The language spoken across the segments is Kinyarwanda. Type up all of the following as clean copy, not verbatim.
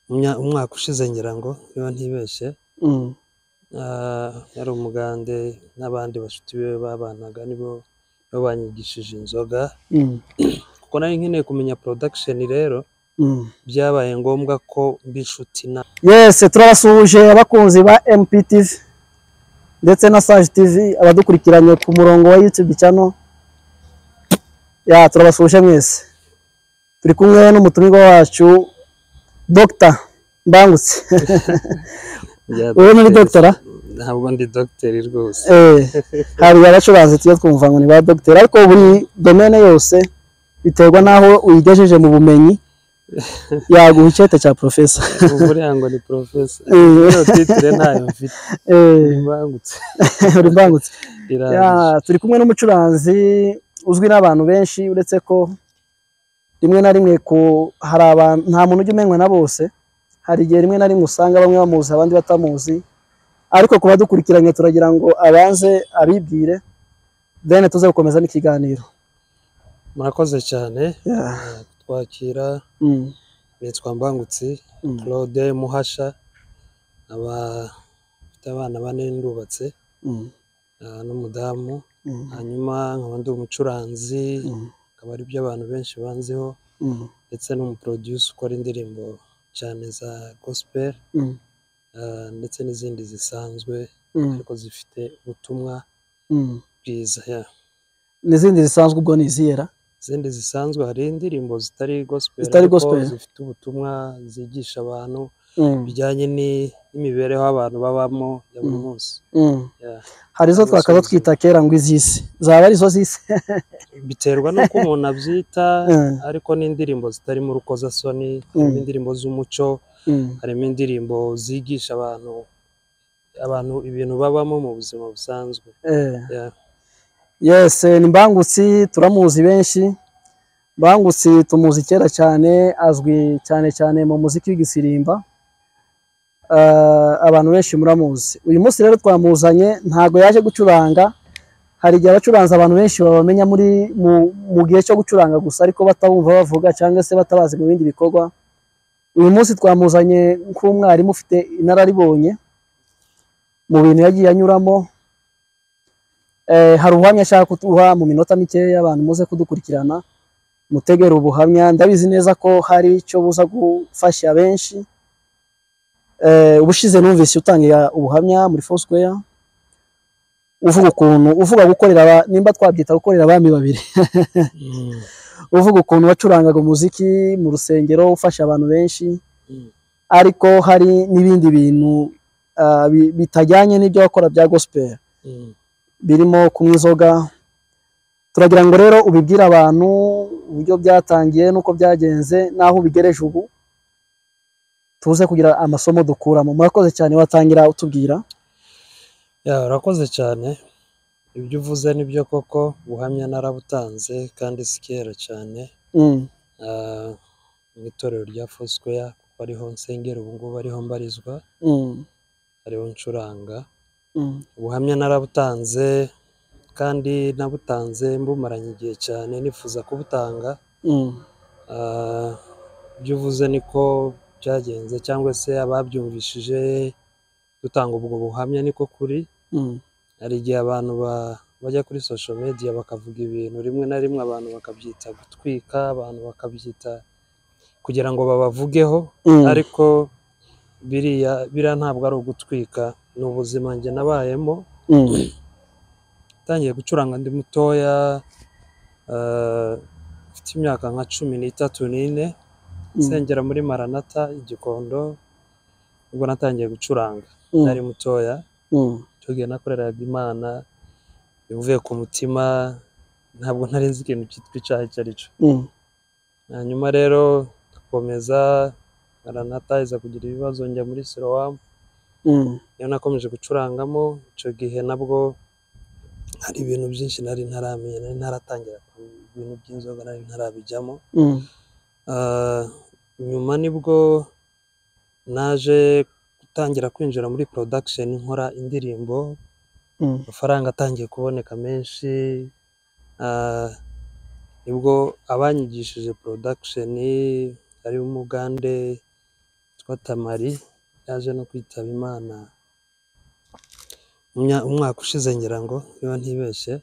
umwaka ushize ngira ngo niba ntibeshye yari umugande n'abandi bashuti be babanaga nibo banyigishije inzoga kuko nari nkeneye kumenya production rero byabaye ngombwa ko mbishuti na yes turabasuhuje abakunzi ba MPTV ndetse na Sage TV abadukurikiranye ku murongo wa YouTube channel turabasuhuje mwese turi kumwe n'umutumirwa wacu Dr. Mbangutse muri doctora ntabwo ndi doctor rwose hari abacuranzi tuyo twumva ngo ni ba doctor ariko buri domaine yose biterwa naho uyigejeje mu bumenyi yaguha icyete cya professor buri ngo ni professor rero titre nayo mfite Mbangutse uri Mbangutse turi kumwe n'umucuranzi uzwi n'abantu benshi uretse ko rimwe na rimwe ko hari abantu nta muntu ujya umenywa na bose hari igihe rimwe na rimwe usanga bamwe bamuzi abandi batamuzi ariko kuba dukurikiranye turagira ngo abanze abibwire then tuze gukomeza n'ikiganiro. Murakoze cyane twakira nitwa Mbangutse Claude Muhasha abafite abana bane ndubatse n'umudamu hanyuma nkaba ndi umucuranzi akaba ari byo abantu benshi banziho ndetse n'umuproducer ukora indirimbo cyane za gospel ndetse n'izindi zisanzwe ariko zifite ubutumwa bwiza n'izindi zisanzwe ubwo niziyera izindi zisanzwe hari indirimbo zitari gospel zifite ubutumwa zigisha abantu bijyanye n'imibereho abantu babamo ya buri munsi hari zo twakaza twita kera ngo izisi zaba ari zo zise biterwa nuko umuntu abyita ariko n'indirimbo zitari mu rukozasoni indirimbo z'umuco harimo indirimbo zigisha abantu ibintu babamo mu buzima busanzwe yes ni Mbangutse turamuzi benshi Mbangutse tumuzi kera cyane azwi cyane mu muziki w'igisirimba abantu benshi muramuzi uyu munsi rero twamuzanye ntago yaje gucuranga hari igihe abacuranza abantu benshi babamenya mu gihe cyo gucuranga gusa ariko batabumva bavuga cyangwa se batabazi mu bindi bikorwa uyu munsi twamuzanye nk'umwarimu ufite inararibonye mu bintu yagiye anyuramo hari ubuhamya ashaka kutuha mu minota mikeya abantu muze kudukurikirana mutegera ubuhamya ndabizi neza ko hari icyo buza gufasha benshi ubushize numvise utangira ubuhamya muri Foursquare uvuga gukorera nimba twabyita gukorera abami babiri uvuga ukuntu wacurangaga umuziki mu rusengero ufasha abantu benshi ariko hari n'ibindi bintu bitajyanye n'ibyo wakora bya gospel birimo kunywa inzoga turagira ngo rero ubibwire abantu uburyo byatangiye nuko byagenze naho ubigereje ubu tuze kugira amasomo dukuramo murakoze cyane watangira utubwira urakoze cyane ibyo uvuze nibyo koko ubuhamya narabutanze kandi sikera cyane mu itorero rya Foursquare kuko ariho nsengera ubu ngubu ariho mbarizwa ariho ncuranga ubuhamya narabutanze kandi nabutanze mbumaranye igihe cyane nifuza kubutanga ibyo uvuze niko byagenze cyangwa se ababyumvishije dutanga ubwo buhamya niko kuri hari igihe abantu bajya kuri social media bakavuga ibintu rimwe na rimwe abantu bakabyita gutwika abantu bakabyita kugira ngo babavugeho ariko biriya ntabwo ari ugutwika ni ubuzima njye nabayemo tangiye gucuranga ndi mutoya mfite imyaka nka 13 nsengera muri Maranatha Igikondo ubwo natangiye gucuranga nari mutoya tugiye nakoreraga Imana bivuye ku mutima ntabwo ntari nzi ikintu cyitwa icyaha icyo ari cyo hanyuma rero dukomeza Maranatha iza kugira ibibazo njya muri Siloam iyo nakomeje gucurangamo icyo gihe nabwo hari ibintu byinshi nari ntaramenya nari ntaratangira ibintu by'inzoga nari ntarabijyamo nyuma nibwo naje gutangira kwinjira muri production nkora indirimbo amafaranga atangiye kuboneka menshi nibwo abanyigishije production ari umugande yitwa Tamari yaje no kwitaba Imana umwaka ushize ngira ngo niba ntibeshye.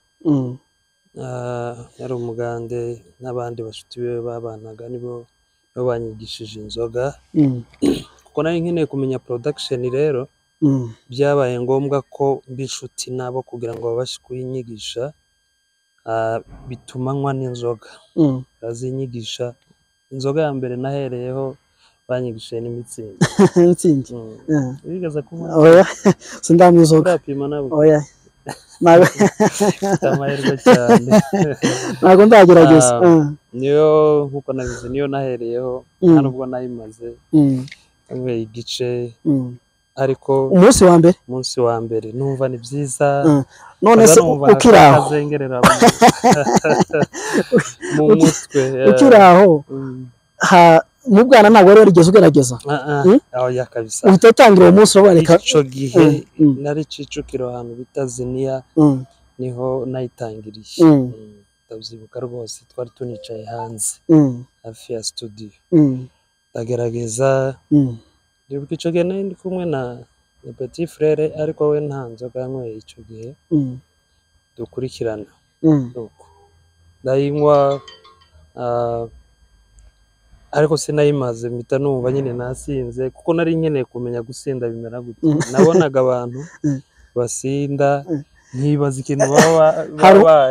Yari umugande n'abandi bashuti be babanaga nibo banyigishije inzoga kuko nari nkeneye kumenya production rero byabaye ngombwa ko mb'inshuti nabo kugira ngo babashe kuyinyigisha bituma nywa n'inzoga bazinyigisha. Inzoga ya mbere nahereyeho banyigishije n'Mitsingi. Mitsingi Bigeze kunywa oya sindamwizoga urapima nabo oya nawe amahirwe cyane ntabwo ndagerageza niyo nkuko nabize niyo nahereyeho nta nubwo nayimaze anyway igice ariko umunsi wa mbere numva ni byiza none se ukiraho mu mutwe ukiraho mu bwana ntabwo rero rigeze ugerageza aho yakabisa uhita utangira uwo munsi uraboneka ico gihe nari Kicukiro ahantu bita Ziniya niho nayitangiriye ndabyibuka rwose twari tunicaye hanze hafi ya studio ndagerageza ndibuka ico gihe nari ndi kumwe na Petit Frere ariko we nta nzoga yanyweye ico gihe dukurikirana ndayinywa ariko sinayimaze mpita numva nyine nasinze kuko nari nkeneye kumenya gusinda bimera gute. Nabonaga abantu basinda nkibaza ikintu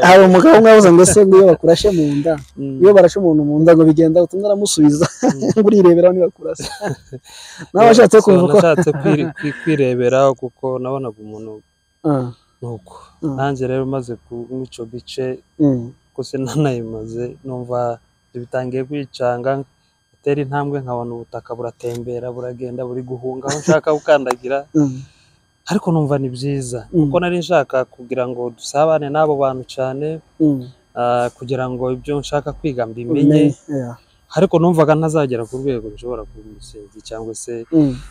hari umugabo umwe wavuze ngo se iyo bakurashe mu nda iyo barashe umuntu mu nda ngo bigenda utumwe aramusubiza ngo urireberaho niba kurasa nawe washatse kumva ko nashatse kwireberaho kuko nabonaga umuntu nuko nanjye rero maze kunywa ico gice ko sinanayimaze numva bitangiye kwicanga atera intambwe nkabona ubutaka buratembera buragenda buri guhunga aho nshaka gukandagira ariko numva ni byiza kuko nari nshaka kugira ngo dusabane n'abo bantu cyane kugira ngo ibyo nshaka kwiga mbimenye ariko numvaga ntazagera ku rwego nshobora kubisinzi cyangwa se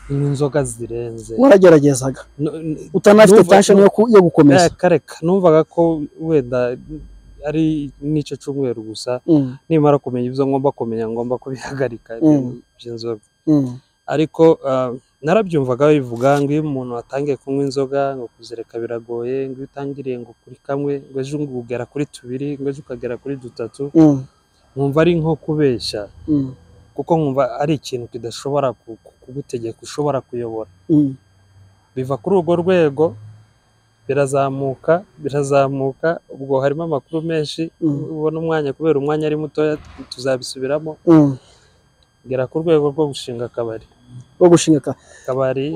n'inzoga zirenze. Warageragezaga utanafite passion yo gukomeza kareka numvaga ko wenda ari nico cyumweru gusa nimara kumenya ibyo ngomba kumenya ngomba kubihagarika by'inzoga ariko narabyumvaga bivuga ngo iyo umuntu atangiye kunywa inzoga ngo kuzereka biragoye ngo utangiriye ngo kuri kamwe ngo ejo ugera kuri tubiri ngo ejo ukagera kuri dutatu nkumva ari nko kubeshya kuko nkumva ari ikintu kidashobora kugutegeka ushobora kuyobora biva kuri urwo rwego birazamuka ubwo harimo amakuru menshi ubona umwanya kubera umwanya ari mutoya tuzabisubiramo gera ku rwego rwo gushinga akabari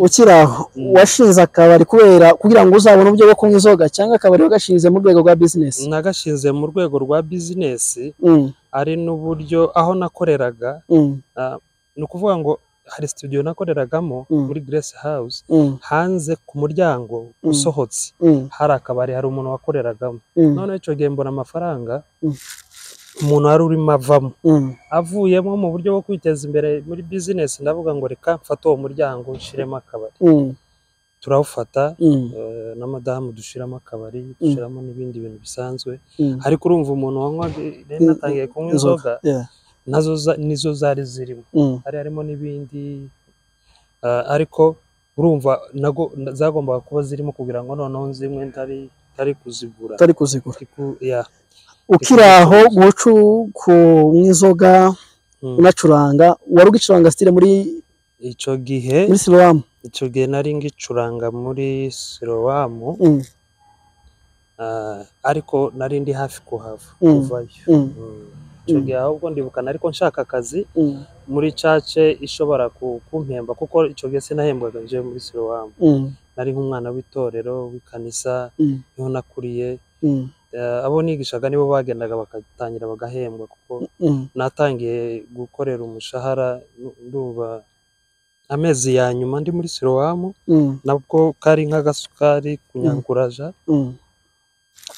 ukiraho washinze akabari kugira ngo uzabone uburyo bwo kunywa inzoga cyangwa akabari wagashinze mu rwego rwa business? Nagashinze mu rwego rwa business ari n'uburyo aho nakoreraga ni ukuvuga ngo hari studio nakoreragamo muri Grace House hanze ku muryango usohotse hari akabari hari umuntu wakoreragamo none ico gihe mbona amafaranga umuntu wari urimo avamo avuyemo mu buryo bwo kwiteza imbere muri business ndavuga ngo reka mfate uwo muryango nshiremo akabari turawufata na madamu dushiramo akabari dushiramo n'ibindi bintu bisanzwe ariko urumva umuntu wanywa natangiye kunywa inzoga nizo zari zirimo harimo n'ibindi ariko urumva nago zagombaga kuba zirimo kugira ngo noneho nzimwe ntari kuzigura ukiraho gucu ku inzoga unacuranga wari ugicuranga style muri ico gihe muri Siloam ico gihe nari ngicuranga muri Siloam ariko nari ndi hafi kuhava kuvayo ico gihe ahubwo ndibukana ariko nshaka akazi muri cace ishobora kumpemba kuko ico gihe sinahembwaga nje muri Siloam nari nk'umwana w'itorero w'ikanisa niho nakuriye abo nigishaga nibo bagendaga bakatangira bagahembwa kuko natangiye gukorera umushahara ndumva amezi ya nyuma ndi muri Siloam nabwo kari nk'agasukari kunyankuraja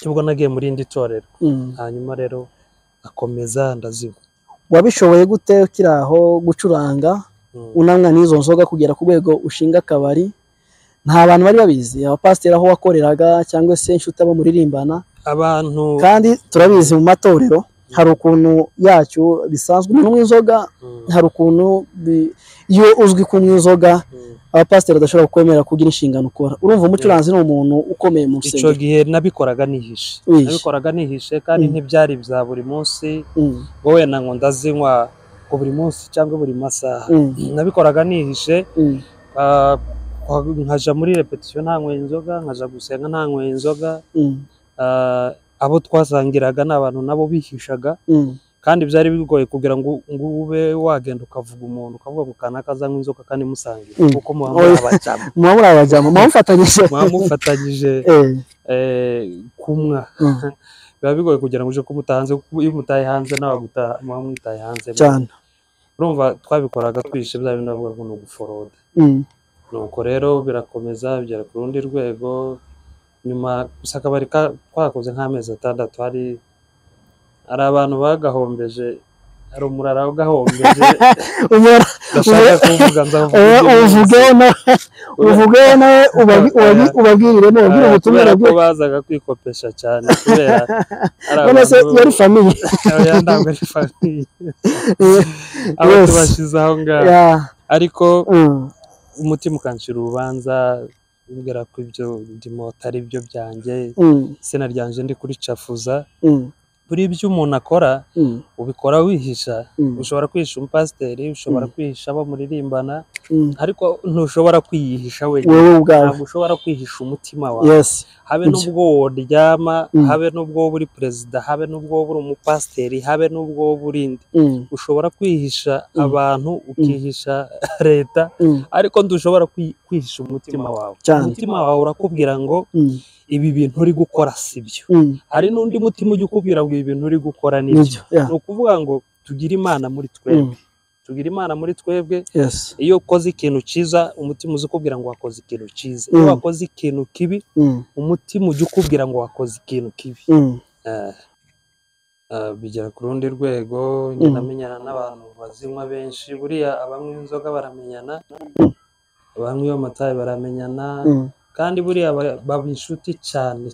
nibwo nagiye muri indi torero hanyuma rero akomeza ndaziba. Wabishoboye gute ukiraho gucuranga unamwa n'izo nzoga kugera ku rwego ushinga akabari? Nta bantu bari babizi abapasiteri aho wakoreraga cyangwa se inshuti abo muririmbana abantu kandi turabizi mu matorero hari ukuntu yacyo bisanzwe umuntu w'inzoga hari ukuntu iyo uzwi kunywa inzoga abapasiteri adashobora kwemera kugira inshingano ukora urumva umucuranzi ni umuntu ukomeye mu rusengero icyo gihe nabikoraga nihishe kandi ntibyari bya buri munsi ngo wenda ngo ndazinywa ngo buri munsi cyangwa buri masaha nabikoraga nihishe nkaja muri repetition ntanyweye inzoga nkaja gusenga ntanyweye inzoga abo twasangiraga n'abantu nabo bihishaga kandi byari bigoye kugira ngo ube wagenda ukavuga umuntu ukavuga ngo kanaka azanywa inzoka kandi musangira kuko mufatanyije kumwa biba bigoye kugira ngo uje kumutanze iyo mutaye hanze nawe mwamwitaye hanze cyane urumva twabikoraga twishe bya bintu bavuga ngo ni uguforoda nuko rero birakomeza bigera ku rundi rwego nyuma gusa akabari twakoze nk'amezi 6 hari abantu bagahombeje ari umurara wagahombeje ndashaka kuvuga uvuge nawe ubabwirire n'ubwire ubutumwa ko bazaga kwikopesha cyane kubera none se yari famille ntabwo ari famille abo tubashize aho ngaho ariko umutima ukancira urubanza ubwira ko ibyo ndimo atari byo byanjye sena ryanje ndi kuri cafuza buri ibyo umuntu akora ubikora wihisha ushobora kwihisha umupasiteri ushobora kwihisha abo muririmbana ariko ntushobora kwiyihisha wenyine ntabwo ushobora kwihisha umutima wawe habe n'ubwo woryama habe n'ubwo buri perezida habe n'ubwo buri umupasiteri habe n'ubwo burindi ushobora kwihisha abantu ukihisha leta ariko ntushobora kwihisha umutima wawe umutima wawe urakubwira ngo ibi bintu uri gukora sibyo hari n'undi mutima ujya ukubwira ngo ibi bintu uri gukora nibyo ni ukuvuga ngo tugire imana muri twebwe iyo ukoze ikintu cyiza umutima uzi ukubwira ngo wakoze ikintu cyiza iyo wakoze ikintu kibi umutima ujya ukubwira ngo wakoze ikintu kibi bigera ku rundi rwego ngenda menyana n'abantu bazinywa benshi buriya abanywa inzoga baramenyana abanywa amatabi baramenyana kandi buriya baba inshuti cyane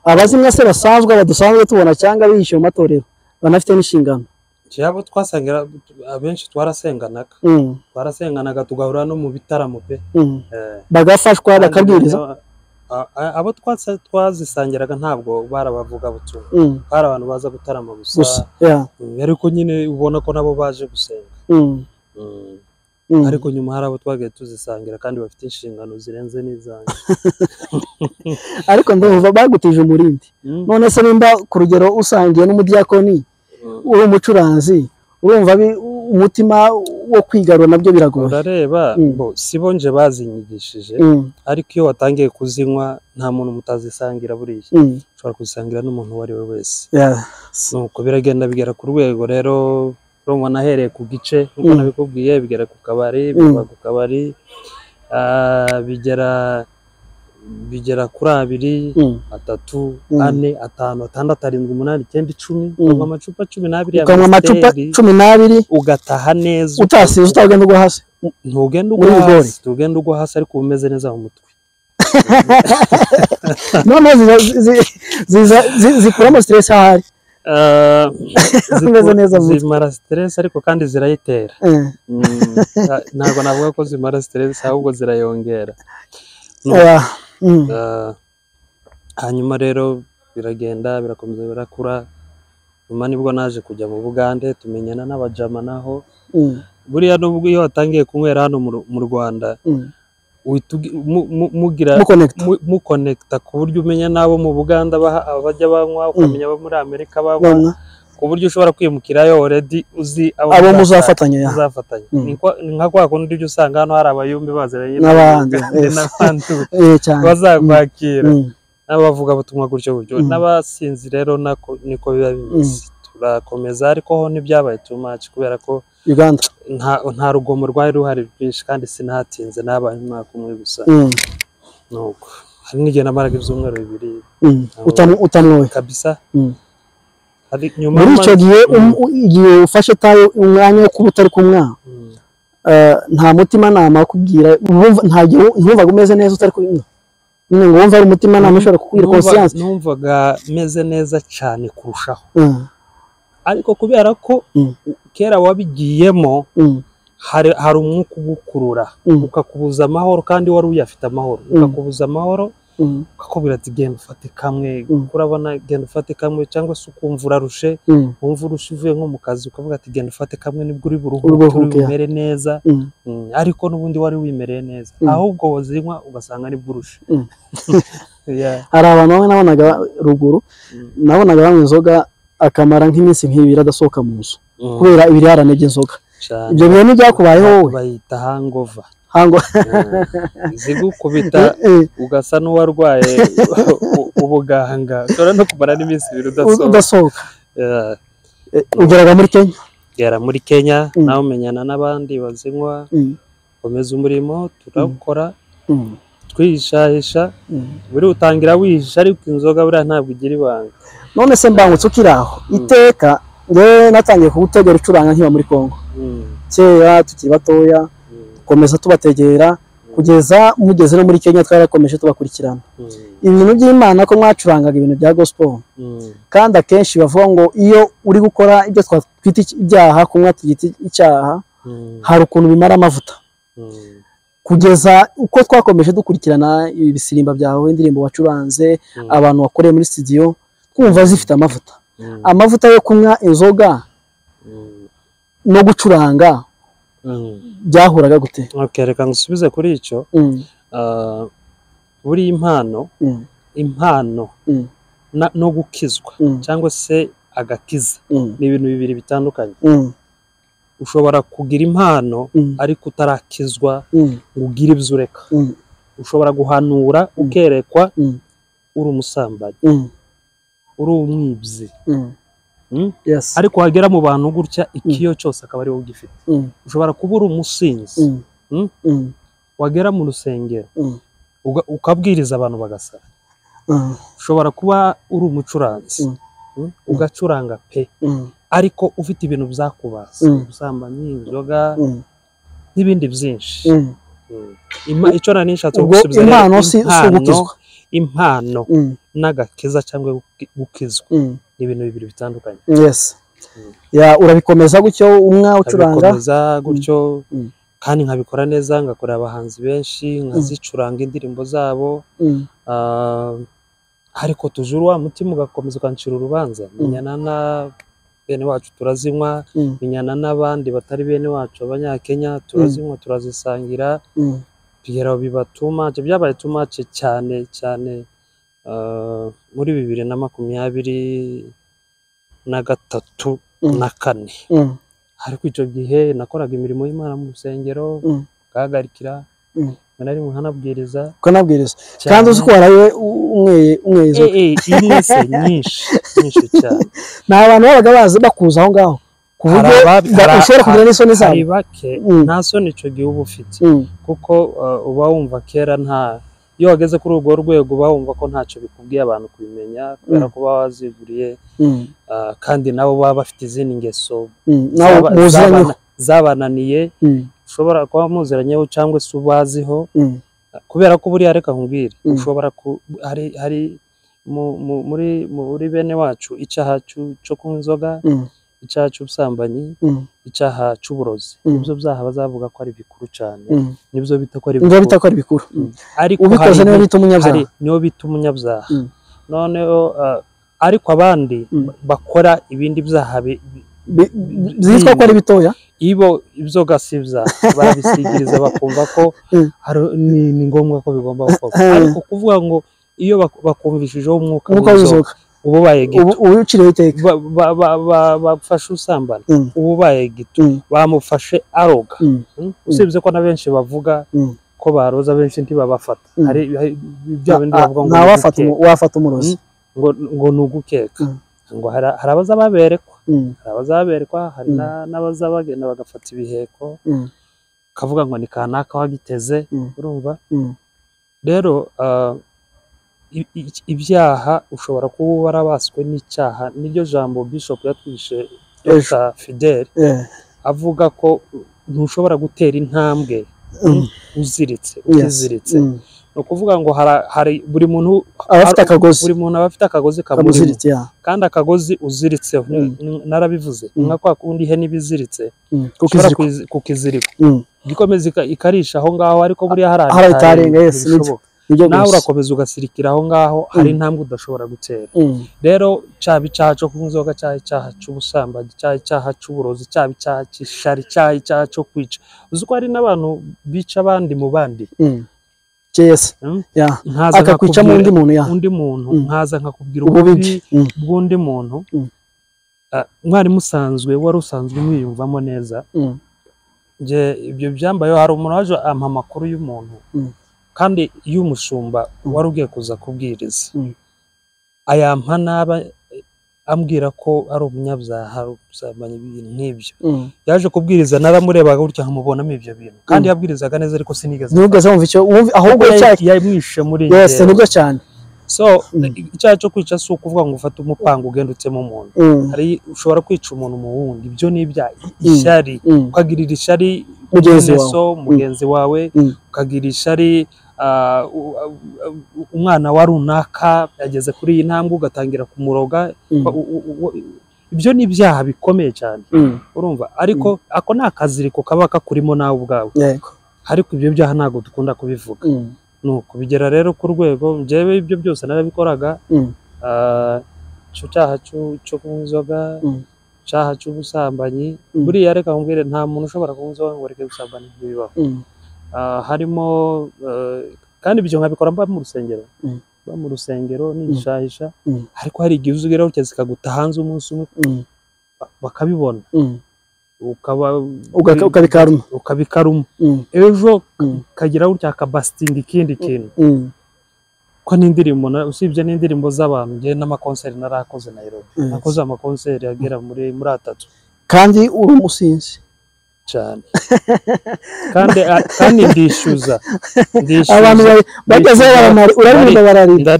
abazinywa se basanzwe badusanzwe tubona cyangwa bihishe mu matorero banafite n'inshingano cyabo twasangira abenshi twarasenganaga tugahura no mu bitaramo pe bagafashwa bakabwiriza abo twazisangiraga ntabwo barabavuga butumwa hari abantu baza gutarama gusa ariko nyine ubona ko nabo baje gusenga ariko nyuma hari abo twagiye tuzisangira kandi bafite inshingano zirenze n'izanjye ariko ndumva bagutije umurindi none se nimba ku rugero usangiye n'umudiakoni uri umucuranzi urumva umutima wo kwigarura nabyo biragora urareba sibo nje bazinyigishije ariko iyo watangiye kuzinywa nta muntu mutazisangira buriya ushobora kuzisangira n'umuntu uwo ari we wese nuko biragenda bigera ku rwego rero urumva nahereye ku gice nk'uko nabikubwiye bigera ku kabari biva ku kabari bigera kuri 2, 3, 4, 5, 6, 7, 8, 9, 10, 11 amacupa 12 ukanywa amacupa 12 ugataha neza utasize utagenda ugwa hasi ugenda ugwa hasi ariko umeze neza mu mutwe none zikuramo stress ahari zimara stress ariko kandi zirayitera ntabwo navuga ko zimara stress ahubwo zirayongera hanyuma rero biragenda birakomeza birakura nyuma nibwo naje kujya mu Bugande tumenyana n'abajama naho buriya nubwo iyo watangiye kunywera hano mu Rwanda muconnecta ku buryo umenya nabo mu Buganda abajya banywa ukamenya abo muri Amerika banywa ku buryo ushobora kwimukirayo already uzi abo muzafatanya nka kwa kundi ujya usanga hano hari abayumbi baziranye n'abandi bazakwakira n'abavuga butumwa gutyo n'abasinzi rero niko biba bimeze turakomeza ariko ho ntibyabaye too much kubera ko Uganda nta rugomo rwari ruhari rwinshi kandi sinahatinze nabaye umwaka umwe gusa nuko hari n'igihe namaraga ibyumweru 2 utamwoye kabisa muri icyo gihe igihe ufashe tayo umwanya wo kuba utari kumwa nta mutima nama kubwira nta gihe wumvaga umeze neza utari kumwe ngo wumva ari umutima nama ushobora kukwira conscience. Numvaga meze neza cyane kurushaho, ariko kubera ko kera wabigiyemo hari umwuka ugukurura ukakubuza amahoro, kandi wari uyafite amahoro ukakubuza amahoro, ukakubwira ati genda ufate kamwe, urabona genda ufate kamwe, cyangwa se ukumva urarushe, wumva urushe uvuye nko mu kazi ukavuga ati genda ufate kamwe nibwo uri buruhuke umere neza, ariko n'ubundi wari wimereye neza, ahubwo wazinywa ugasanga nibwo urushe. Hari abantu bamwe nabonaga ruguru, nabonaga banywa inzoga akamara nk'iminsi nk'ibiri adasohoka mu nzu kubera ibirarane by'inzoga. Ibyo bintu byakubayeho wowe? Bayita hangover. Zigukubita ugasa n'uwarwaye ubuganga, ushobora no kumara n'iminsi ibiri udasohoka. Ugeraga muri Kenya? Gera muri Kenya, nawe umenyana n'abandi bazinywa, komeza umurimo turakora, twihishahisha, buri utangira wihisha, ariko inzoga buriya ntabwo igira ibanga. None se mbangutse ukiri aho iteka, ngewe natangiye kugutegera ucuranga nkiba muri Kongo kera tukiri batoya, komeza tubategera kugeza mugeze no muri Kenya, twarakomeje tubakurikirana. Ibintu by'Imana ko mwacurangaga ibintu bya gospel, kandi akenshi bavuga ngo iyo uri gukora ibyo twita ibyaha, kunywa tugita icyaha, hari ukuntu bimara amavuta. Kugeza uko twakomeje dukurikirana ibisirimba byawe, indirimbo wacuranze, abantu wakoreye muri studio, kumva zifite amavuta. Amavuta yo kunywa inzoga no gucuranga byahuraga gute? Reka ngusubize kuri icyo. Buri impano no gukizwa cyangwa se agakiza ni ibintu bibiri bitandukanye. Ushobora kugira impano ariko utarakizwa ugire ibyo ureka. Ushobora guhanura ukerekwa uri umusambanyi, uri umwibyi, ariko wagera mu bantu gutya ikiyo cyose akaba ari wowe ugifite. Ushobora kuba uri umusinzi, wagera mu rusengero ukabwiriza abantu bagasara. Ushobora kuba uri umucuranzi ugacuranga pe, ariko ufite ibintu byakubaza, ubusambanyi, inzoga n'ibindi byinshi. Icyo nari nishatse gusubiza rero, impano n'agakiza cyangwa gukizwa ni ibintu bibiri bitandukanye. Urabikomeza gutyo umwe ucuranga? Urabikomeza gutyo, kandi nkabikora neza, ngakorera abahanzi benshi, nkazicuranga indirimbo zabo, ariko tujuru wa mutima ugakomeza ukancira urubanza. Menyana na bene wacu turazinywa, menyana n'abandi batari bene wacu abanyakenya turazinywa, turazisangira, tugera bibatuma byabaye tumace cyane cyane muri 2023 na 4. Ariko icyo gihe nakoraga imirimo y'Imana mu rusengero, gahagarikira nari muhanabwiriza kandi uzi ko waraye umwezo imese nyinshi cyane. Na abantu babaga bazi bakuza aho ngaho ku buryo ushobora kugira n'isoni zabo. Hari bake nta soni icyo gihe uba ufite, kuko uba wumva kera nta, iyo wageze kuri urwo rwego uba wumva ko ntacyo bikubwiye abantu kubimenya, kubera ko baba waziguriye, kandi nabo baba bafite izindi ngeso zabananiye, ushobora kuba muziranyeho cyangwa se ubaziho, kubera ko buriya reka nkubwire, ushobora hari muri bene wacu icyaha cyo kunywa inzoga, icyaha cy'ubusambanyi, icyaha cy'uburozi. Ibyo byaha bazavuga ko ari bikuru cyane, nibyo bita ko ari bikuru, ariko ubikoze niyo bita umunyabyaha, niyo bita umunyabyaha. Noneho ariko abandi bakora ibindi byaha byitwa ko ari bitoya, ibo ibyo gasibya barabisigiriza bakumva ko ni ngombwa ko bigomba gukorwa. Ariko kuvuga ngo iyo bakumvishijeho umwuka w'inzoga ubu baye gito, uciriwe iteka, bafashe usambana ubu baye gito, bamufashe aroga. Usibye ko na benshi bavuga ko baroza, benshi ntibabafata. Hari bya bindi bavuga ngo wafata umurozi ngo nugukeka, ngo hari abazaberekwa, hari n'abazabagenda bagafata ibiheko, kavuga ngo ni kanaka wagiteze. Urumva rero ibyaha ushobora kuba warabaswe n'icyaha. Niryo jambo Bishop yatwishe Dr. Fidel avuga ko ntushobora gutera intambwe uziritse, no kuvuga ngo hari buri muntu abafite akagozi, buri muntu abafite akagozi kamuziritse, kandi akagozi uziritseho narabivuze nka kwa kundi ihene ibiziritse kukiziriko gikomeza ikarisha aho ngaho, ariko buriya haratarenga. Yes, nawe urakomeza ugasirikira aho ngaho, hari intambwe udashobora gutera. Rero cyaba icyaha cyo kunywa inzoga, cyaba icyaha cy'ubusambanyi, cyaba icyaha cy'uburozi, cyaba icyaha cy'ishari, cyaba icyaha cyo kwica. Uzi ko hari n'abantu bica abandi mu bandi. Yes, akakwica mu undi muntu nkaza nkakubwira ububi bw'undi muntu, mwari musanzwe wari usanzwe mwiyumvamo neza. Ibyo byambayeho, hari umuntu waje ampa amakuru y'umuntu kandi y'umushumba wari ugiye kuza kubwiriza, ayampa naba ambwira ko ari umunyabyaha, usabanye ibintu nk'ibyo. Yaje kubwiriza naramurebaga gutya nkamubonamo ibyo bintu, kandi yabwirizaga neza, ariko sinigeze wumva icyo, ahubwo yamwishe muri njye. Yes, nibyo cyane. So icyaha cyo kwica si ukuvuga ngo ufate umupanga ugendutsemo umuntu. Hari ushobora kwica umuntu mu wundi, ibyo ni ibyaha. Ishyari, ukagirira ishyari mugenzi wawe, ukagirira ishyari umwana wa runaka yageze kuri iyi ntambwe ugatangira kumuroga. Ibyo ni ibyaha bikomeye cyane, urumva. Ariko ako ni akaziriko kaba kakurimo nawe ubwawe, ariko ibyo byaha ntabwo dukunda kubivuga. Nuko bigera rero ku rwego njyewe ibyo byose narabikoraga. Icyo cyaha cyo kunywa inzoga, icyaha cy'ubusambanyi, buriya reka nkubwire, nta muntu ushobora kunywa inzoga ngo reke gusambana, ntibibaho. Harimo kandi ibyo nkabikora mba mu rusengero nishahisha, ariko hari igihe uzugeraho zikaguta hanze umunsi umwe bakabibona, ukabikaruma, ejo kagira gutya akabasitinga ikindi kintu. Ko n'indirimbo, usibye n'indirimbo z'abantu, njye n'amakonseri narakoze Nairobi, nakoze amakonseri agera muri 3. kandi uri umusinzi cyane. kandi ndishyuza abantu bageze urarinda bararinda.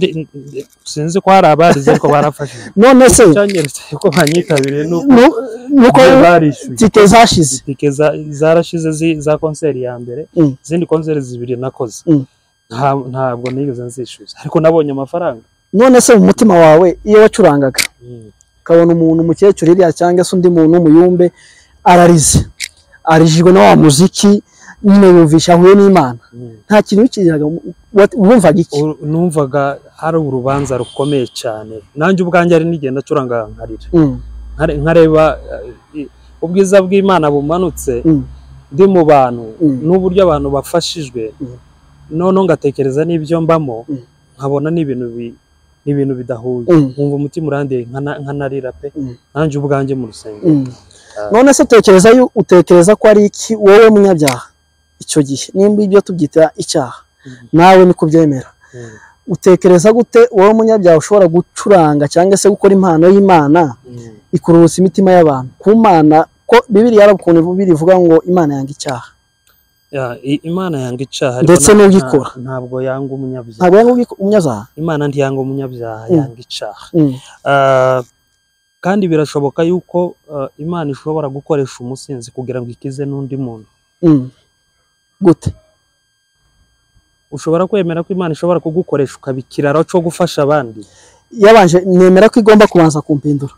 Sinzi ko hari abarize ariko barafashije. None se cyanyeretse ko banyitabire nuko tike zashize, zarashize za konseri ya mbere, izindi konseri 2 nakoze ntabwo nigeze nzishyuza, ariko nabonye amafaranga. None se mu mutima wawe iyo wacurangaga ukabona umuntu umukecuru iriya cyangwa se undi muntu w'umuyumbe ararize, arijijwe na wa muziki, nyine yumvisha ahuye n'Imana, nta kintu kigiraga, wumvaga iki? Numvaga hari urubanza rukomeye cyane. Nanjye ubwanjye ari nigenda acuranga nkarira, nkareba ubwiza bw'Imana bumanutse ndi mu bantu, n'uburyo abantu bafashijwe, none ngatekereza n'ibyo mbamo, nkabona n'ibintu bidahuye, nkumva umutima urandeye nkanarira pe, nanjye ubwanjye mu rusengero. None se utekereza ko ari iki wowe munyabyaha icyo gihe, nimba ibyo tubyita icyaha nawe niko byemera, utekereza gute wowe munyabyaha ushobora gucuranga cyangwa se gukora impano y'Imana ikururutsa imitima y'abantu ku Mana? Ko Bibiliya yarabukunze birivuga ngo Imana yanga icyaha. Imana yanga icyaha, ndetse n'ugikora ntabwo yanga umunyabyaha. Ntabwo yanga umunyabyaha. Imana ntiyanga umunyabyaha, yanga icyaha. Kandi birashoboka yuko Imana ishobora gukoresha umusinzi kugira ngo ikize n'undi muntu. Gute? Ushobora kwemera ko Imana ishobora kugukoresha ukabikiraro cyo gufasha abandi? Yabanje nemera ko igomba kubanza kumpindura.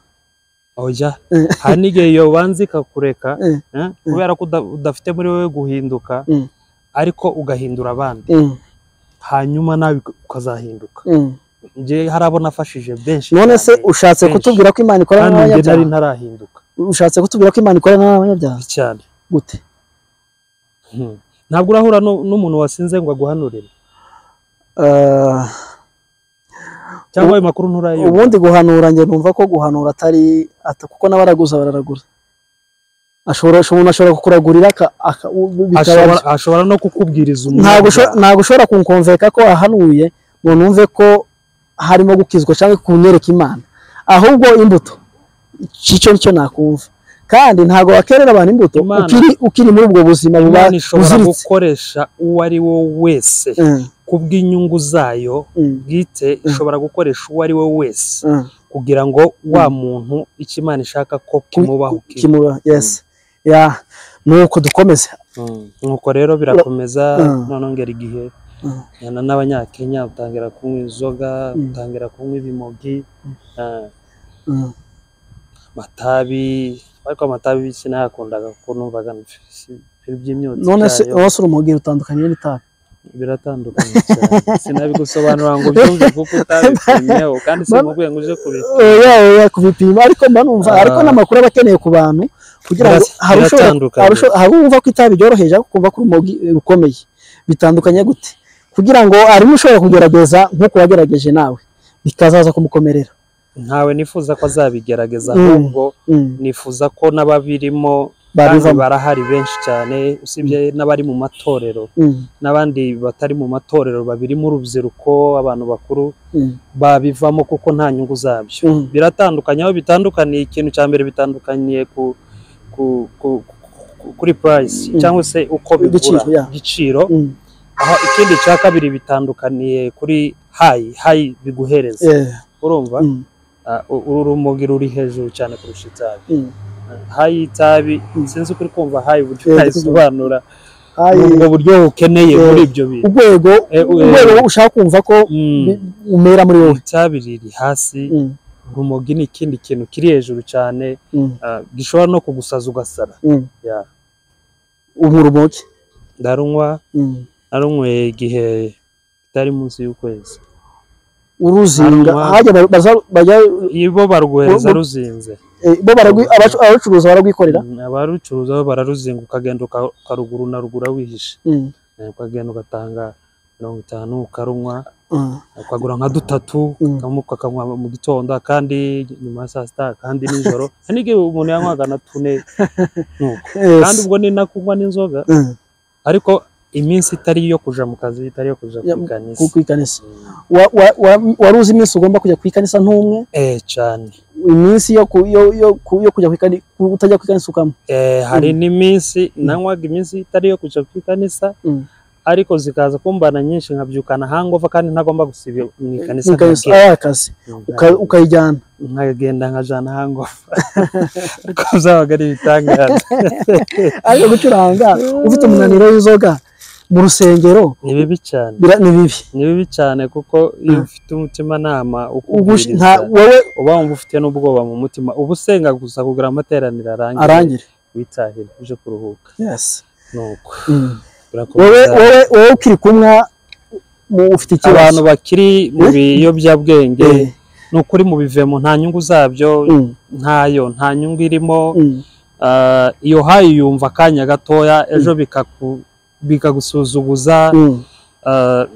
Oya, hari n'igihe iyo banze ikakureka kubera ko udafite muri wowe guhinduka, ariko ugahindura abandi, hanyuma nawe ukazahinduka. Nje harabona afashije benshi. None se ushatse kutubwira ko Imana ikorana n'abanyabyaha? Nari ntarahinduka. Ushatse kutubwira ko Imana ikorana n'abanyabyaha? Cyane. Gute? Ntabwo urahura n'umuntu wasinze ngo aguhanurire? Cyangwa ayo makuru nturayo? Ubundi guhanura, nge numva ko guhanura atari kuko n'abaraguza bararagura. Umuntu ashobora kukuragurira, ashobora no kukubwiriza umuntu. Ntabwo ushobora kunkonveka ko ahanuye ngo numve ko harimo gukizwa cyangwa kunyereka Imana, ahubwo imbuto cyo nicyo nakumva. Kandi ntabwo wakerera abantu imbuto ukiri muri ubwo buzima buba ishobora gukoresha uwo ari wo wese kubw'inyungu zayo bwite. Ishobora gukoresha uwo ari we wese kugira ngo wa muntu icyo Imana ishaka ko kimubaho. Yes, nuko dukomeze. Nuko rero birakomeza, none ngera igihe yana n'abanyakenya utangira kunywa inzoga utangira kunywa ibimogi matabi ariko amatabi sinayakundaga kuko numvaga by'imyotsi none se wose urumogi rutandukanye n'itabi biratandukanye cyane sinabigusobanura ngo byumve kuko utabipimyeho kandi simubwiye ngo uje kubipima ariko mbanumva ariko n'amakuru abakeneye ku bantu kugira ngo harumva ko itabi byoroheje kumva ko urumogi rukomeye bitandukanye gute kugira ngo arimo ushobora kugerageza nko kuwagerageje nawe bikazaza kumukomerera ntawe nifuza ko azabigerageza ahubwo nifuza ko n'ababirimo kandi barahari benshi cyane usibye n'abari mu matorero n'abandi batari mu matorero babirimo urubyiruko abantu bakuru babivamo kuko nta nyungu zabyo biratandukanye aho bitandukaniye ikintu cya mbere bitandukaniye kuri price cyangwa se uko bigura igiciro aho ikindi cya kabiri bitandukaniye kuri high biguhereza urumva uru rumogi ruri hejuru cyane kurusha itabi hayi itabi sinzi kuri kumva hayi buryo nayisobanura ubwo buryo ukeneye muri ibyo bintu urwego ushaka kumva ko umera muri wowe itabi riri hasi urumogi ni ikindi kintu kiri hejuru cyane gishobora no kugusaza ugasara urumogi ndarunywa narunyweye igihe kitari munsi y'ukwezi uruzinga bajya ibo barwohereza ruzinze abacuruza baragwikorera abarucuruza bararuzinga ukagenda ukaruguru na rugura wihishe ukagenda ugatanga 50 ukarunywa ukagura nka dutatu ukanywa mu gitondo kandi nyuma ya saa sita kandi nijoro nige umuntu yanywaga na tune kandi ubwo ni nakunywa n'inzoga ariko iminsi itari yo kuja mu kazi itari yo kuja kwikanisa waruzi iminsi ugomba kujya kwikanisa ntumwe cyane iminsi yo kujya kwikanisa utajya kwikanisa ukamo hari n'iminsi nanywaga iminsi itari yo kuja kwikanisa ariko zikaza kumbana nyinshi nkabyukana hangova kandi ntagomba gusiba mu ikanisa akazi ukayijyana nkagenda nkajana hangova ariko zabaga ari bitangaza ariko gucuranga ufite umunaniro w'inzoga mu rusengero ni bibi cyane ni bibi cyane kuko iyo ufite umutima nama wowe uba wumva ufite n'ubwoba mu mutima uba usenga gusa kugira amateraniro arangire witahira uje kuruhuka nuko wowe ukiri kumwa ufite ikibazo abantu bakiri mu biyobyabwenge nukuri mu bivemo nta nyungu zabyo nta nyungu irimo iyo hayi yumva akanya gatoya ejo bikagusuzuguza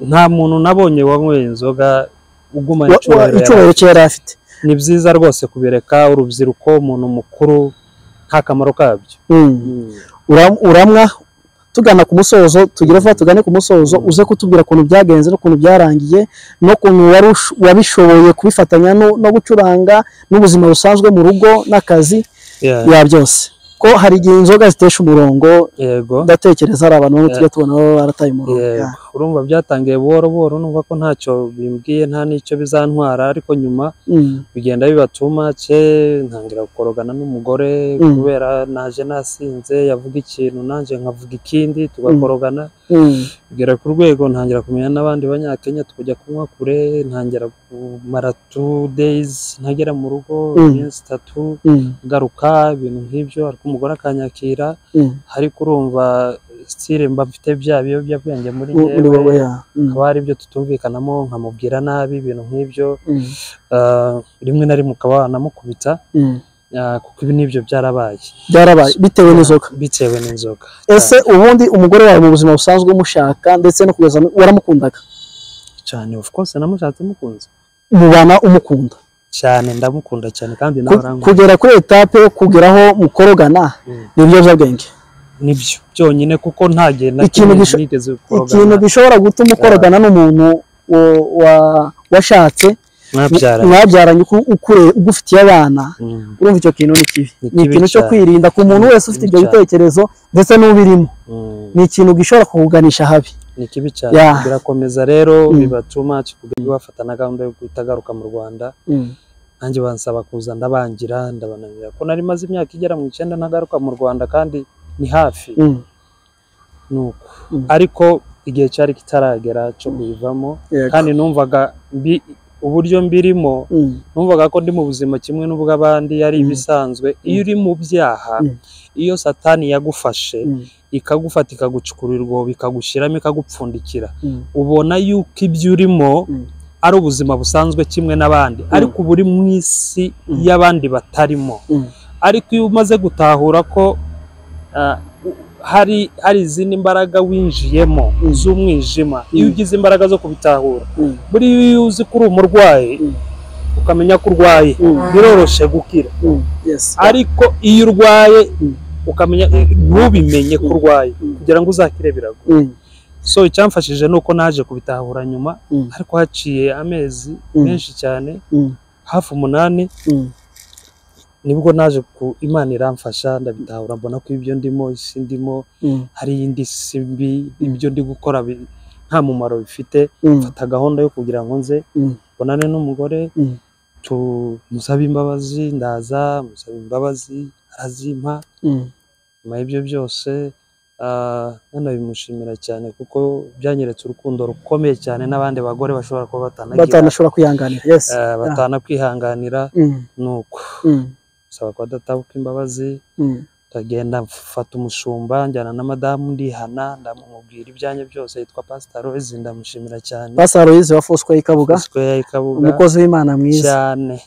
nta muntu nabonye wanyweye inzoga uguma icyubahiro cye yari afite ni byiza rwose kubireka urubyiruko umuntu mukuru nta kamaro kabyo uramwa tugana ku musozo tugane ku musozo uze kutubwira ukuntu byagenze n'ukuntu byarangiye n'ukuntu wabishoboye kubifatanya no gucuranga n'ubuzima busanzwe mu rugo n'akazi ya byose ko hari igihe inzoga zitesha umurongo ndatekereza ari abantu tujya tubona baba barataye umurongo urumva byatangiye buhoro buhoro numva ko ntacyo bimbwiye nta n'icyo bizantwara ariko nyuma bigenda biba too much ntangira gukorogana n'umugore kubera naje nasinze yavuga ikintu nanjye nkavuga ikindi tugakorogana bigera ku rwego ntangira kumenya n'abandi banyakenya tukajya kunywa kure ntangira kumara 2 days ntagera mu rugo iminsi 3 garuka ibintu nk'ibyo ariko umugore akanyakira ariko urumva style mba mfite bya biyobyabwenge muri njyewe akaba ari byo tutumvikanamo nkamubwira nabi ibintu nk'ibyo rimwe na rimwe ukaba wanamukubita kuko ibi nibyo byarabaye bitewe n'inzoga ese ubundi umugore wawe mu buzima busanzwe umushaka ndetse no kugeza waramukundaga cyane of course namushatse mukunze mubana umukunda cyane ndamukunda cyane kandi nawe kugera kuri etape yo kugeraho mukorogana n'ibiyobyabwenge nibyo byonyine kuko ntagenda ikintu gishobora gutuma ukorogana n'umuntu washatse mwabyaranye ugufitiye abana urumva icyo kintu ni kibi ni ikintu cyo kwirinda ku muntu wese ufite ibyo bitekerezo ndetse n'ubirimo ni ikintu gishobora kukuganisha habi ni kibi cyane birakomeza rero biba too much kugira bafata na gahunda yo kutagaruka mu Rwanda nanjye bansaba kuza ndabangira ndabananira ko nari maze imyaka igera mu 9 ntagaruka mu Rwanda kandi ni hafi nuko ariko igihe cyari kitaragera cyo kubivamo kandi numvaga uburyo mbirimo numvaga ko ndi mu buzima kimwe n'ubw'abandi yari ibisanzwe iyo uri mu byaha iyo satani yagufashe ikagufata ikagucukurirwa bikagushyiramo ikagupfundikira ubona yuko ibyo urimo ari ubuzima busanzwe kimwe n'abandi ariko uba uri mu isi y'abandi batarimo ariko iyo umaze gutahura ko hari izindi mbaraga winjiyemo z'umwijima iyo ugize imbaraga zo kubitahura buri iyo uzi ko uri umurwayi ukamenya ko urwaye biroroshye gukira ariko iyo urwaye ukamenya ntubimenye ko urwaye kugira ngo uzakire biragoye so icyamfashije nuko naje kubitahura nyuma ariko haciye amezi menshi cyane hafi 8 nibwo naje ku Imana iramfasha ndabitahura mbona ko ibyo ndimo isi ndimo hari indi simbi ibyo ndi gukora nta mumaro bifite mfata gahunda yo kugira ngo nze bonane n'umugore musaba imbabazi ndaza musaba imbabazi arazimpa nyuma y'ibyo byose bimushimira cyane kuko byanyeretse urukundo rukomeye cyane n'abandi bagore bashobora kuba batanashobora kwihanganira batanakwihanganira nuko saba kwa databuka imbabazi tagenda mfata umushumba njyana na madamu ndihana ndamubwira ibyanye byose yitwa Pastor Loise ndamushimira cyane Pastor Loise wa Fosco y'Ikabuga umukozi w'Imana mwiza cyane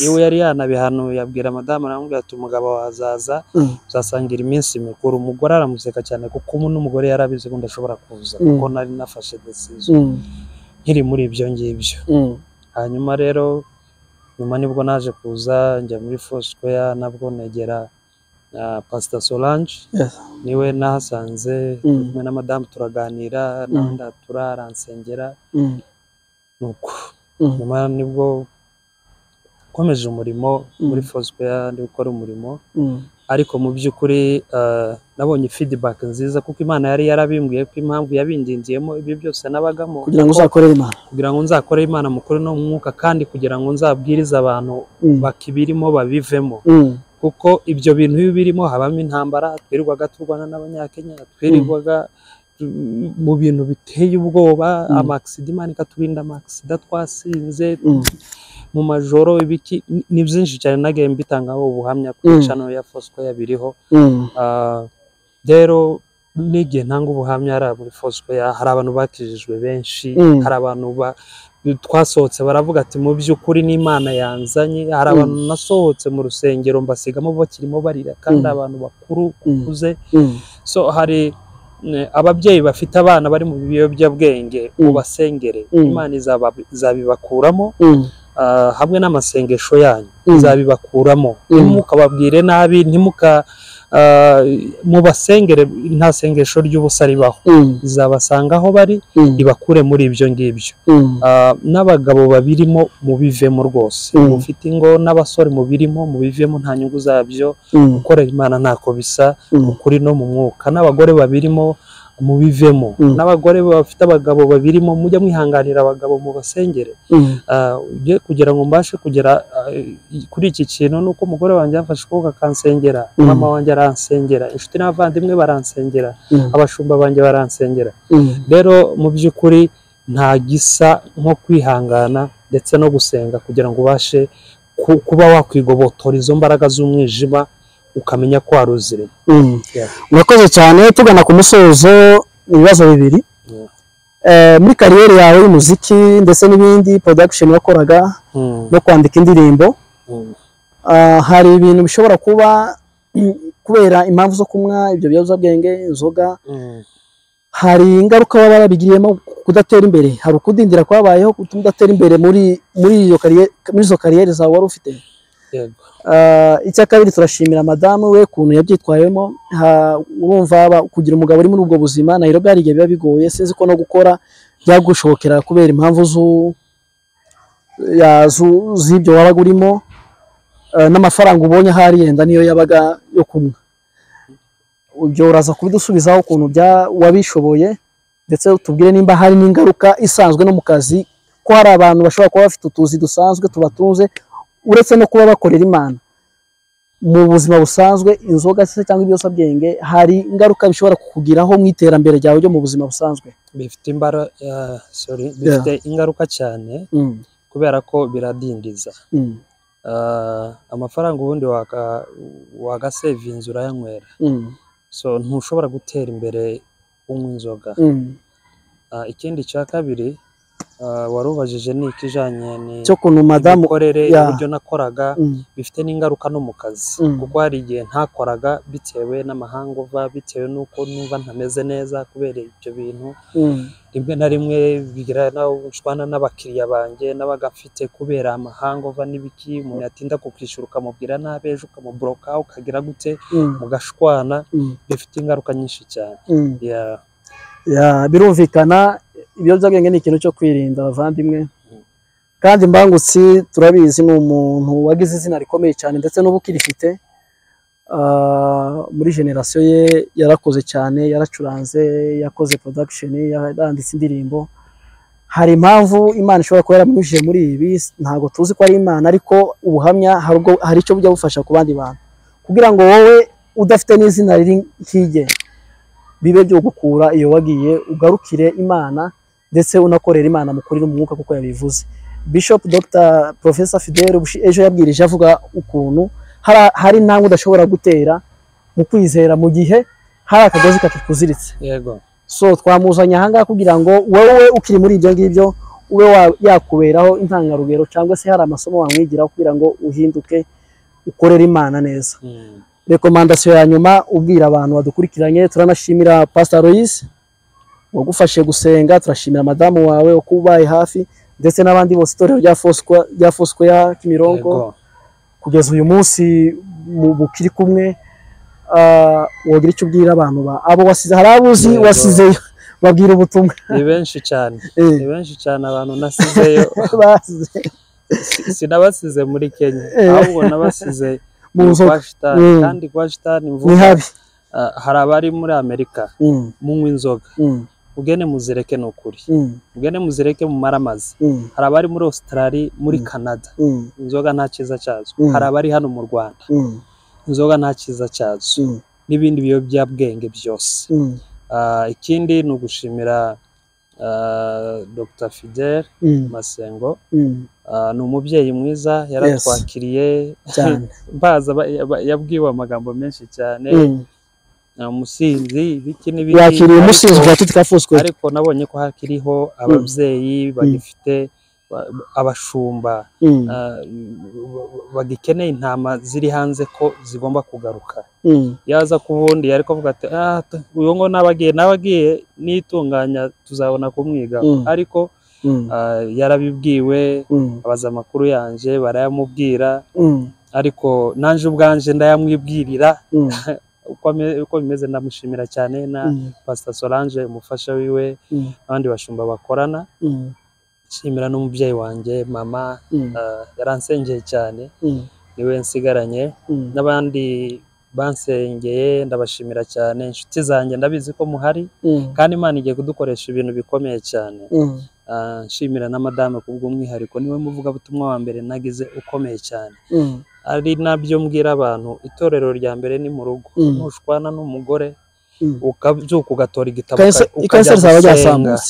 iwe yari yanabihanuye yabwira madamu aramubwira ati umugabo wazaza uzasangira iminsi mikuru umugore aramuseka cyane kuko n'umugore yarabize ko ndashobora kuza kuko nari nafashe decision nkiri muri ibyo ngibyo hanyuma rero nyuma nibwo naje kuza njya muri Fosco nabwo negera Pastor Solange niwe nahasanze kumwe na madamu turaganira nanda turaransengera nuko nyuma nibwo komeje umurimo muri Fosco ndi gukora umurimo ariko mu by'ukuri nabonye feedback nziza kuko Imana yari yarabimbwiye ko impamvu yabindindiyemo ibi byose nabagamo kugira ngo uzakorere Imana kugira ngo nzakorere Imana mukuru no mwuka kandi kugira ngo nzabwirize abantu bakibirimo babivemo kuko ibyo bintu birimo habamo intambara twirirwaga turwana n'abanyakenya twirirwaga mu bintu biteye ubwoba amaksida Imana ikaturinda amaksida twasinze mu majoro ibiki ni byinshi cyane nagaye mbitangaho ubuhamya ku channel ya Fosco yabiriho rero n'igihe ntanga ubuhamya ari muri Fosco hari abantu bakijijwe benshi hari abantu twasohotse baravuga ati mu by'ukuri n'Imana yanzanye hari abantu nasohotse mu rusengero mbasigamo bakirimo barira kandi abantu bakuru kukuze so hari ababyeyi bafite abana bari mu biyobyabwenge ubasengere Imana izabibakuramo hamwe n'amasengesho yanyu izabibakuramo ntimukababwire nabi ntimuka mubasengere nta sengesho ry'ubusa ribaho izabasanga aho bari ibakure muri ibyo ngibyo n'abagabo babirimo mubivemo rwose mufite ingo n'abasore mubirimo mubivemo nta nyungu zabyo gukorera Imana ntako bisa ukuri no mu mwuka n'abagore babirimo mubivemo n'abagore bafite abagabo babirimo mujya mwihanganira abagabo mu basengere kugira ngo mbashe kugera kuri iki kintu nuko umugore wanjye yafashe ukuboko akansengera mama wanjye aransengera inshuti n'abavandimwe baransengera abashumba banjye baransengera rero mu by'ukuri nta gisa nko kwihangana ndetse no gusenga kugira ngo ubashe kuba wakwigobotora izo mbaraga z'umwijima ukamenya ko waruzire murakoze cyane tugana ku musozo ibibazo bibiri muri kariyeri yawe y'umuziki ndetse n'ibindi production wakoraga no kwandika indirimbo hari ibintu bishobora kuba kubera impamvu zo kumwa ibyo biyobyabwenge inzoga hari ingaruka baba babigiriyemo kudatera imbere hari ukudindira kwabayeho kudatera imbere muri izo kariyeri zawe wari ufite icya kabiri turashimira madamu we kuntu yabyitwayemo urumva kugira umugabo uri muri ubwo buzima Nairobi hari igihe biba bigoye sinzi ko no gukora byagushobokera kubera impamvu z'ibyo wabaga urimo n'amafaranga ubonye ahari yenda niyo yabaga yo kumwe ibyo uraza kubidusubizaho ukuntu wabishoboye ndetse tubwire nimba hari n'ingaruka isanzwe no mu kazi ko hari abantu bashobora kuba bafite utuzi dusanzwe tubatunze uretse no kuba bakorera Imana mu buzima busanzwe inzoga se cyangwa ibiyobyabwenge hari ingaruka bishobora kukugiraho mu iterambere ryawe ryo mu buzima busanzwe? Bifite bifite ingaruka cyane kubera ko biradindiza. Amafaranga ubundi wagasevinze urayanywera, so ntushobora gutera imbere unywa inzoga. Ikindi cya kabiri warubajije ni ikijanye cyo kuntu madamu korere uburyo nakoraga bifite n'ingaruka no mu kazi, kuko hari igihe ntakoraga bitewe n'amahangova, bitewe n'uko numva ntameze neza kubera ibyo bintu. Rimwe na rimwe bigira n'ushwana n'abakiriya banjye n'abaga mfite kubera amahangova n'ibiki, umuntu yatinda kukwishyura ukamubwira nabi, ejo ukamubloka ukagira gute mugashwana. Bifite ingaruka nyinshi cyane. Birumvikana ibiyobyabwenge ni ikintu cyo kwirinda abavandimwe, kandi Mbangutsi turabizi ni umuntu wagize izina rikomeye cyane ndetse n'ubu ukirifite. Muri generasiyo ye yarakoze cyane, yaracuranze, yakoze production, yaranditse indirimbo. Hari impamvu Imana ishobora kuba yaramunyujije muri ibi, ntago tuzi ko ari Imana, ariko ubuhamya hari icyo bujya bufasha ku bandi bantu, kugira ngo wowe udafite n'izina riri nk'irye bibe byo gukura iyo wagiye ugarukire Imana ndetse unakorera Imana mu kuri n'umwuka kuko yabivuze. Bishop Dr. Professor Fidèle ejo yabwirije avuga ukuntu hari intambwe udashobora gutera mu kwizera mu gihe hari akagozi kakikuziritse. Yego. So twamuzanye ahangaha kugira ngo wowe ukiri muri ibyo ngibyo ube yakuberaho intangarugero, cyangwa se hari amasomo wamwigiraho kugira ngo uhinduke ukorera Imana neza. Rekomandasiyo ya nyuma ubwira abantu badukurikiranye. Turanashimira Pastor Lois wagufashe gusenga, turashimira madamu wawe ukubaye hafi, ndetse n'abandi bose itorero rya Fosco ya Kimironko kugeza uyu munsi bukiri kumwe. Wogira icyo ubwira abantu abo wasize, hari abuzi wasizeyo, babwira ubutumwa. Ni benshi cyane, ni benshi cyane abantu nasizeyo. Sinabasize muri Kenya, ahubwo nabasize mu Kwashitani, kandi Kwashitani mvuga hari abari muri Amerika munywa inzoga, ugene muzireke n'ukuri, ugene muzireke mu maramazi. Hari abari muri Australia, muri Canada, inzoga nta cyiza cyazo. Hari abari hano mu Rwanda, inzoga nta cyiza cyazo, n'ibindi biyobyabwenge byose. Ikindi ni ugushimira Dr. Fidèle Masengo, ni umubyeyi mwiza, yaratwakiriye cyane. Yabwiwe amagambo menshi cyane, umusinzi biki n'ibindi, yakiriye umusinzi kwa Tutika Fosco, ariko nabonye ko hakiriho ababyeyi bagifite abashumba bagikeneye intama ziri hanze ko zigomba kugaruka. Yaza kubundi ariko avuga ati uyu ngo nabagiye nitunganya tuzabona kumwiga, ariko yarabibwiwe, abaza amakuru yanje barayamubwira, ariko nanje ubwanje ndayamwibwirira uko bimeze. Ndamushimira cyane na Pastor Solange umufasha wiwe n'abandi bashumba bakorana. Nshimira n'umubyeyi wanjye mama, yaransengeye cyane, niwe nsigaranye. N'abandi bansengeye ndabashimira cyane. Inshuti zanjye ndabizi ko muhari, kandi Imana igiye kudukoresha ibintu bikomeye cyane. Nshimira na madame kubw'umwihariko, niwe muvugabutumwa wa mbere nagize ukomeye cyane. Ari nabyo mbwira abantu, itorero rya mbere ni mu rugo. Nushwana n'umugore ukabyuka ugatora igitabo ukajya gusenga,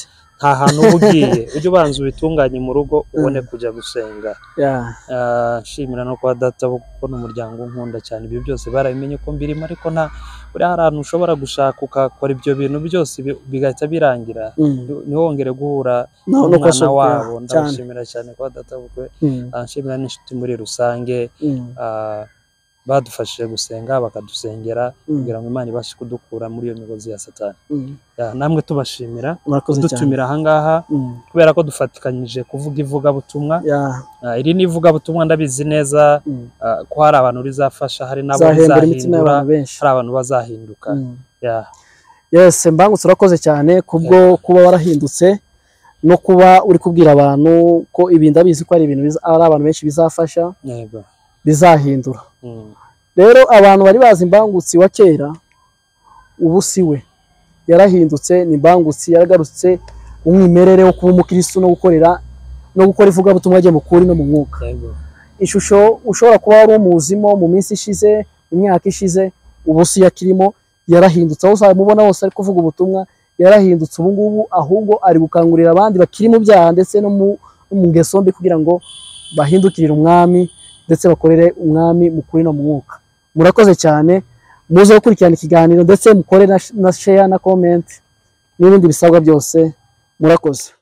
nta hantu uba ugiye, ujye ubanza ubitunganye mu rugo ubone kujya gusenga. Nshimira no kwa data kuko n'umuryango nkunda cyane. Ibyo byose barabimenye ko mbirimo, ariko buri ahantu ushobora gushaka ukakora ibyo bintu byose bigahita birangira, ntiwongere guhura n'umwana wabo. Ndabashimira cyane kwa data kuko nshimira n'inshuti muri rusange badufashije gusenga, bakadusengera kugira ngo Imana ibashe kudukura muri iyo migozi ya Satani. Namwe tubashimira kudutumira ahangaha, kubera ko dufatikanyije kuvuga ivugabutumwa. Iri ni ivugabutumwa ndabizi neza ko hari abantu rizafasha, hari n'abo rizahindura, hari abantu bazahinduka. Yes, Mbangutse urakoze cyane kubwo kuba warahindutse no kuba uri kubwira abantu ko ibi ndabizi ko ari ibintu ari abantu benshi bizafasha, bizahindura. Rero abantu bari bazi Mbangutse wa kera, ubu siwe yarahindutse. Ni Mbangutse yaragarutse umwimerere wo kuba umukristo no gukora ivugabutumwa rye mu kuri no mu mwuka. ishusho ushobora kuba wari umuzimo mu minsi ishize, imyaka ishize, ubu si yakirimo, yarahindutse. Aho uzamubona hose ari kuvuga ubutumwa yarahindutse. Ubu ngubu ahubwo ari gukangurira abandi bakiri mu byaha ndetse no mu ngeso mbi kugira ngo bahindukirire umwami ndetse bakorere umwami mu kuri no mu mwuka. Murakoze cyane, muze gukurikirana ikiganiro ndetse mukore na share na comment n'ibindi bisabwa byose. Murakoze.